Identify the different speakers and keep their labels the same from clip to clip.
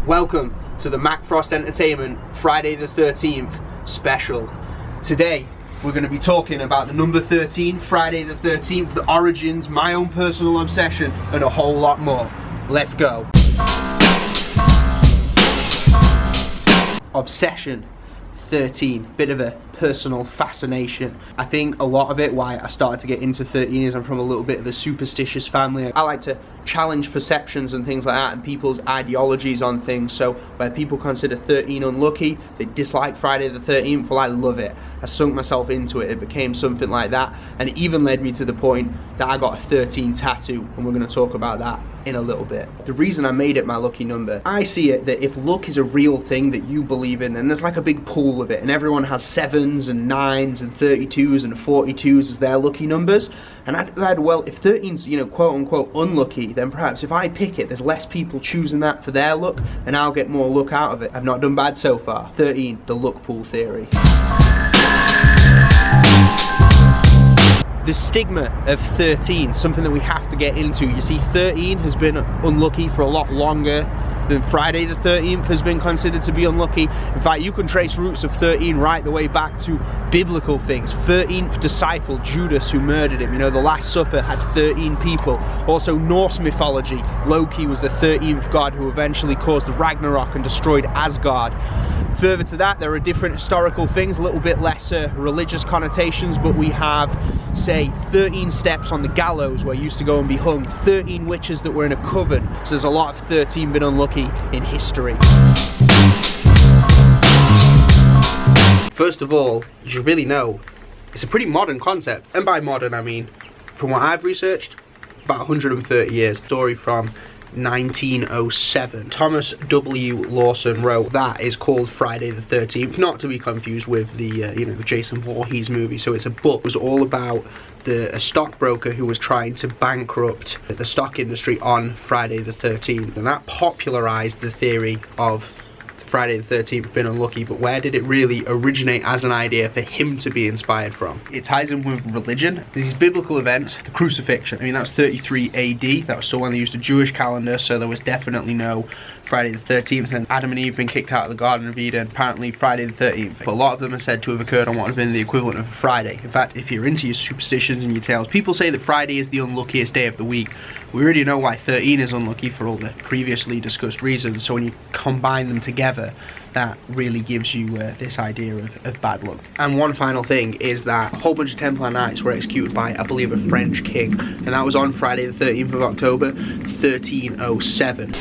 Speaker 1: Welcome to the Mac Frost Entertainment Friday the 13th special. Today we're going to be talking about the number 13, Friday the 13th, the origins, my own personal obsession, and a whole lot more. Let's go. Obsession 13, bit of a personal fascination. I think a lot of it, why I started to get into 13, is I'm from a little bit of a superstitious family. I like to challenge perceptions and things like that and people's ideologies on things. So where people consider 13 unlucky, they dislike Friday the 13th, well, I love it. I sunk myself into it. It became something like that, and it even led me to the point that I got a 13 tattoo, and we're going to talk about that in a little bit. The reason I made it my lucky number, I see it that if luck is a real thing that you believe in, then there's like a big pool of it, and everyone has 7s and 9s and 32s and 42s as their lucky numbers. And I decided, well, if 13's, quote unquote unlucky, then perhaps if I pick it, there's less people choosing that for their luck, and I'll get more luck out of it. I've not done bad so far. 13, the luck pool theory. The stigma of 13, something that we have to get into. You see, 13 has been unlucky for a lot longer than Friday the 13th has been considered to be unlucky. In fact, you can trace roots of 13 right the way back to biblical things. 13th disciple, Judas, who murdered him. The Last Supper had 13 people. Also, Norse mythology, Loki was the 13th god who eventually caused Ragnarok and destroyed Asgard. Further to that, there are different historical things, a little bit lesser religious connotations, but we have, say, 13 steps on the gallows where you used to go and be hung, 13 witches that were in a coven. So there's a lot of 13 been unlucky in history. First of all, you should really know, it's a pretty modern concept. And by modern, I mean, from what I've researched, about 130 years. Story from 1907. Thomas W. Lawson wrote that is called Friday the 13th, not to be confused with the Jason Voorhees movie. So it's a book. It was all about a stockbroker who was trying to bankrupt the stock industry on Friday the 13th, and that popularized the theory of Friday the 13th being unlucky. But where did it really originate as an idea for him to be inspired from? It ties in with religion. These biblical events, the crucifixion, I mean, that was 33 AD, that was still when they used a Jewish calendar, so there was definitely no Friday the 13th, and Adam and Eve been kicked out of the Garden of Eden, apparently Friday the 13th. But a lot of them are said to have occurred on what would have been the equivalent of a Friday. In fact, if you're into your superstitions and your tales, people say that Friday is the unluckiest day of the week. We already know why 13 is unlucky for all the previously discussed reasons, so when you combine them together, that really gives you this idea of bad luck. And one final thing is that a whole bunch of Templar Knights were executed by, I believe, a French king, and that was on Friday the 13th of October, 1307.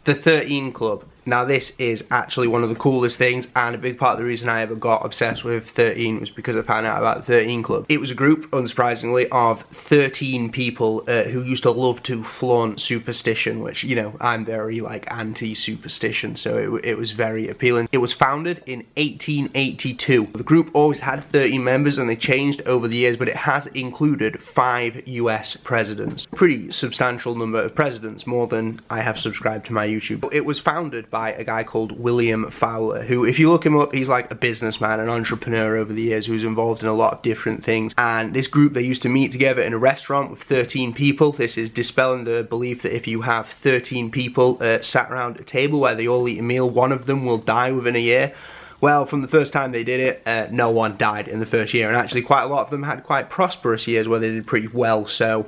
Speaker 1: The 13 Club. Now this is actually one of the coolest things, and a big part of the reason I ever got obsessed with 13 was because I found out about the 13 Club. It was a group, unsurprisingly, of 13 people who used to love to flaunt superstition, which, I'm very, anti-superstition, so it was very appealing. It was founded in 1882. The group always had 13 members, and they changed over the years, but it has included 5 US presidents. Pretty substantial number of presidents, more than I have subscribed to my YouTube. It was founded by a guy called William Fowler, who, if you look him up, he's like a businessman, an entrepreneur over the years who's involved in a lot of different things. And this group, they used to meet together in a restaurant with 13 people. This is dispelling the belief that if you have 13 people sat around a table where they all eat a meal, one of them will die within a year. Well, from the first time they did it, no one died in the first year, and actually quite a lot of them had quite prosperous years where they did pretty well, so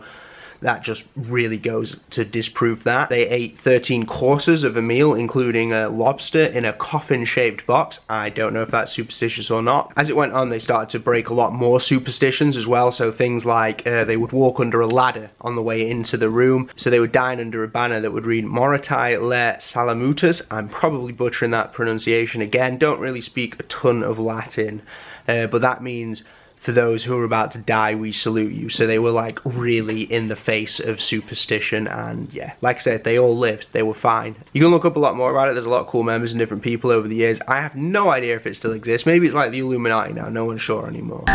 Speaker 1: that just really goes to disprove that. They ate 13 courses of a meal, including a lobster in a coffin-shaped box. I don't know if that's superstitious or not. As it went on, they started to break a lot more superstitions as well, so things like they would walk under a ladder on the way into the room, so they would dine under a banner that would read Moritai le Salamutus. I'm probably butchering that pronunciation again, don't really speak a ton of Latin, but that means, for those who are about to die, we salute you. So they were like really in the face of superstition, and yeah, like I said, they all lived, they were fine. You can look up a lot more about it. There's a lot of cool members and different people over the years. I have no idea if it still exists. Maybe it's like the Illuminati now, no one's sure anymore.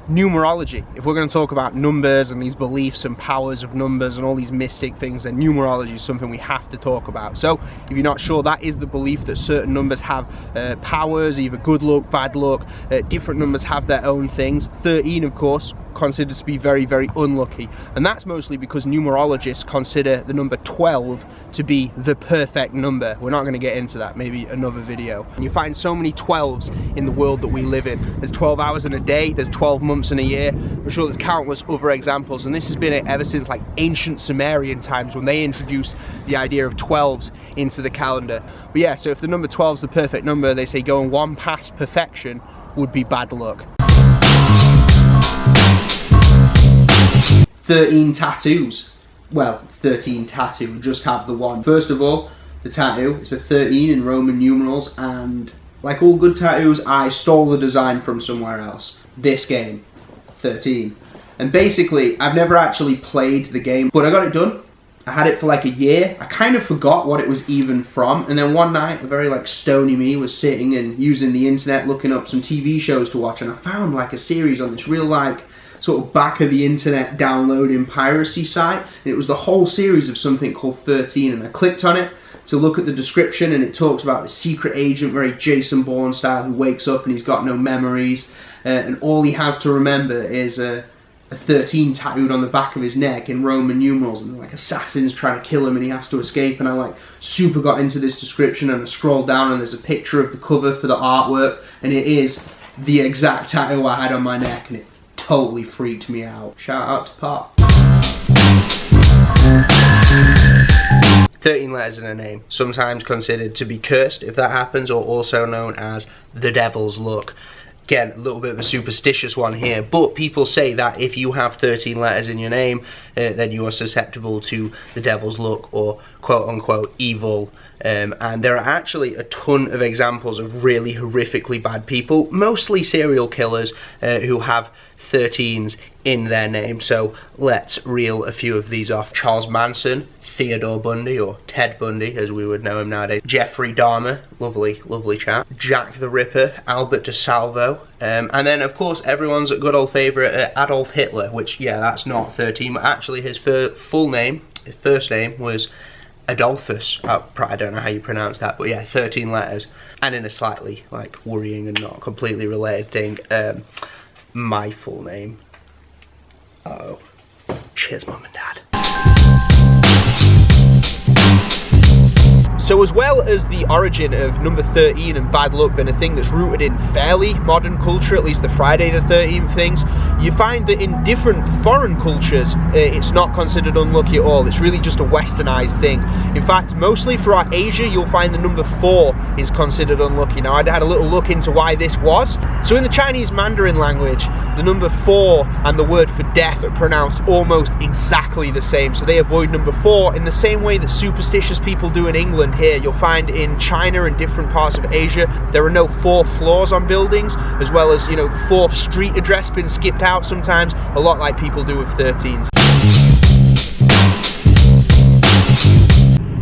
Speaker 1: Numerology. If we're going to talk about numbers and these beliefs and powers of numbers and all these mystic things, then numerology is something we have to talk about. So if you're not sure, that is the belief that certain numbers have powers, either good luck, bad luck. Different numbers have their own things. 13, of course,
Speaker 2: considered to be very, very unlucky. And that's mostly because numerologists consider the number 12 to be the perfect number. We're not going to get into that, maybe another video. And you find so many 12s in the world that we live in. There's 12 hours in a day, there's 12 months in a year. I'm sure there's countless other examples, and this has been it ever since like ancient Sumerian times when they introduced the idea of 12s into the calendar. But yeah, so if the number 12 is the perfect number, they say going one past perfection would be bad luck. 13 tattoos. Well, 13 tattoo, just have the one. First of all, the tattoo, it's a 13 in Roman numerals, and like all good tattoos, I stole the design from somewhere else. This game, 13. And basically, I've never actually played the game, but I got it done. I had it for like a year. I kind of forgot what it was even from, and then one night, a very like stony me was sitting and using the internet looking up some TV shows to watch, and I found like a series on this real like sort of back of the internet downloading piracy site, and it was the whole series of something called 13, and I clicked on it to look at the description, and it talks about the secret agent, very Jason Bourne style, who wakes up and he's got no memories, and all he has to remember is a 13 tattooed on the back of his neck in Roman numerals, and like assassins trying to kill him and he has to escape. And I like super got into this description, and I scrolled down and there's a picture of the cover for the artwork, and it is the exact tattoo I had on my neck, and it totally freaked me out. Shout out to Pop.
Speaker 1: 13 letters in a name, sometimes considered to be cursed if that happens, or also known as the devil's luck. Again, a little bit of a superstitious one here, but people say that if you have 13 letters in your name, then you are susceptible to the devil's luck, or quote-unquote evil. And there are actually a ton of examples of really horrifically bad people, mostly serial killers, who have 13s in their name. So let's reel a few of these off. Charles Manson, Theodore Bundy, or Ted Bundy as we would know him nowadays, Jeffrey Dahmer, lovely chap, Jack the Ripper, Albert DeSalvo, and then of course everyone's good old favourite Adolf Hitler, which yeah, that's not 13, but actually his full name, his first name was Adolphus. I don't know how you pronounce that, but yeah, 13 letters. And in a slightly like worrying and not completely related thing, my full name. Uh-oh. Cheers, Mum and Dad.
Speaker 2: So as well as the origin of number 13 and bad luck being a thing that's rooted in fairly modern culture, at least the Friday the 13th things, you find that in different foreign cultures it's not considered unlucky at all. It's really just a westernized thing. In fact, mostly throughout Asia you'll find the number 4 is considered unlucky. Now I had a little look into why this was. So in the Chinese Mandarin language, the number 4 and the word for death are pronounced almost exactly the same. So they avoid number 4 in the same way that superstitious people do in England. Here you'll find in China and different parts of Asia there are no 4th floors on buildings, as well as, you know, the 4th street address being skipped out sometimes, a lot like people do with 13s.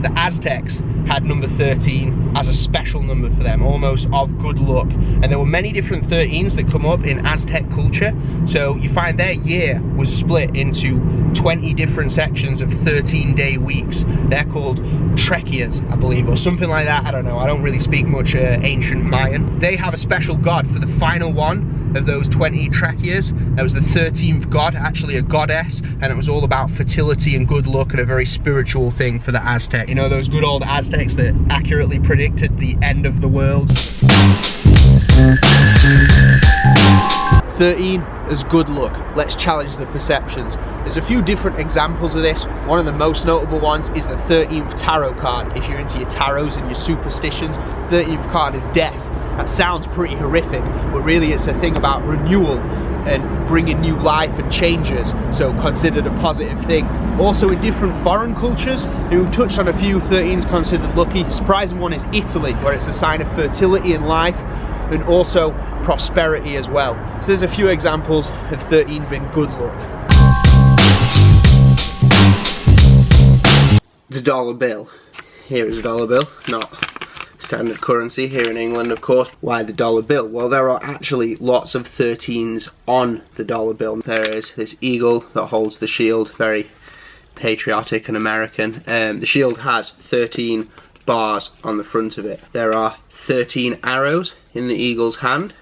Speaker 2: The Aztecs had number 13 as a special number for them, almost of good luck. And there were many different 13s that come up in Aztec culture. So you find their year was split into 20 different sections of 13-day weeks. They're called trequias, I believe, or something like that. I don't know. I don't really speak much ancient Mayan. They have a special god for the final one of those 20 trequias. That was the 13th god, actually a goddess, and it was all about fertility and good luck and a very spiritual thing for the Aztec. You know, those good old Aztecs that accurately predicted the end of the world. 13 as good luck. Let's challenge the perceptions. There's a few different examples of this. One of the most notable ones is the 13th tarot card. If you're into your tarots and your superstitions, 13th card is death. That sounds pretty horrific, but really it's a thing about renewal and bringing new life and changes, so considered a positive thing. Also in different foreign cultures, we've touched on a few 13s considered lucky. A surprising one is Italy, where it's a sign of fertility in life and also prosperity as well. So there's a few examples of 13 being good luck.
Speaker 1: The dollar bill. Here is a dollar bill, not standard currency here in England, of course. Why the dollar bill? Well, there are actually lots of 13s on the dollar bill. There is this eagle that holds the shield, very patriotic and American. The shield has 13 bars on the front of it. There are 13 arrows in the eagle's hand.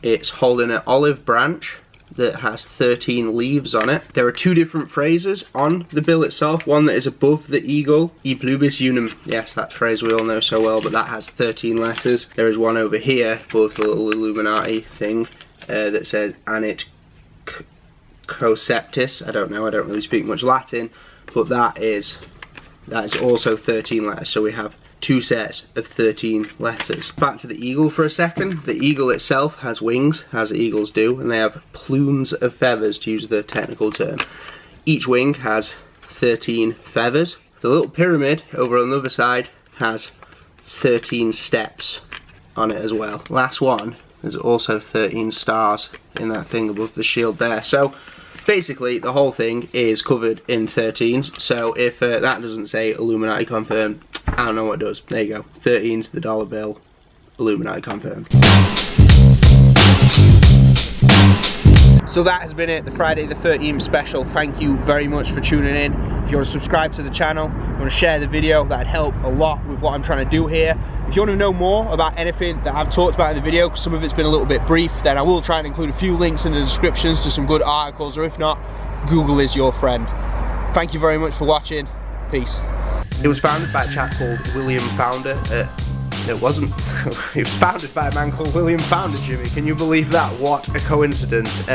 Speaker 1: It's holding an olive branch that has 13 leaves on it. There are 2 different phrases on the bill itself. One that is above the eagle, E pluribus unum. Yes, that phrase we all know so well, but that has 13 letters. There is one over here above the little Illuminati thing that says Anit Coceptus. I don't know, I don't really speak much Latin, but that is also 13 letters. So we have 2 sets of 13 letters. Back to the eagle for a second. The eagle itself has wings, as eagles do, and they have plumes of feathers, to use the technical term. Each wing has 13 feathers. The little pyramid over on the other side has 13 steps on it as well. Last one, there's also 13 stars in that thing above the shield there. So basically, the whole thing is covered in 13s, so if that doesn't say Illuminati confirmed, I don't know what does. There you go, 13's the dollar bill, Illuminati confirmed. So that has been it, the Friday the 13th special. Thank you very much for tuning in. If you want to subscribe to the channel, if you want to share the video, that'd help a lot with what I'm trying to do here. If you want to know more about anything that I've talked about in the video, because some of it's been a little bit brief, then I will try and include a few links in the descriptions to some good articles, or if not, Google is your friend. Thank you very much for watching. Peace. It was founded by a chap called William Founder. It wasn't. It was founded by a man called William Founder, Jimmy. Can you believe that? What a coincidence.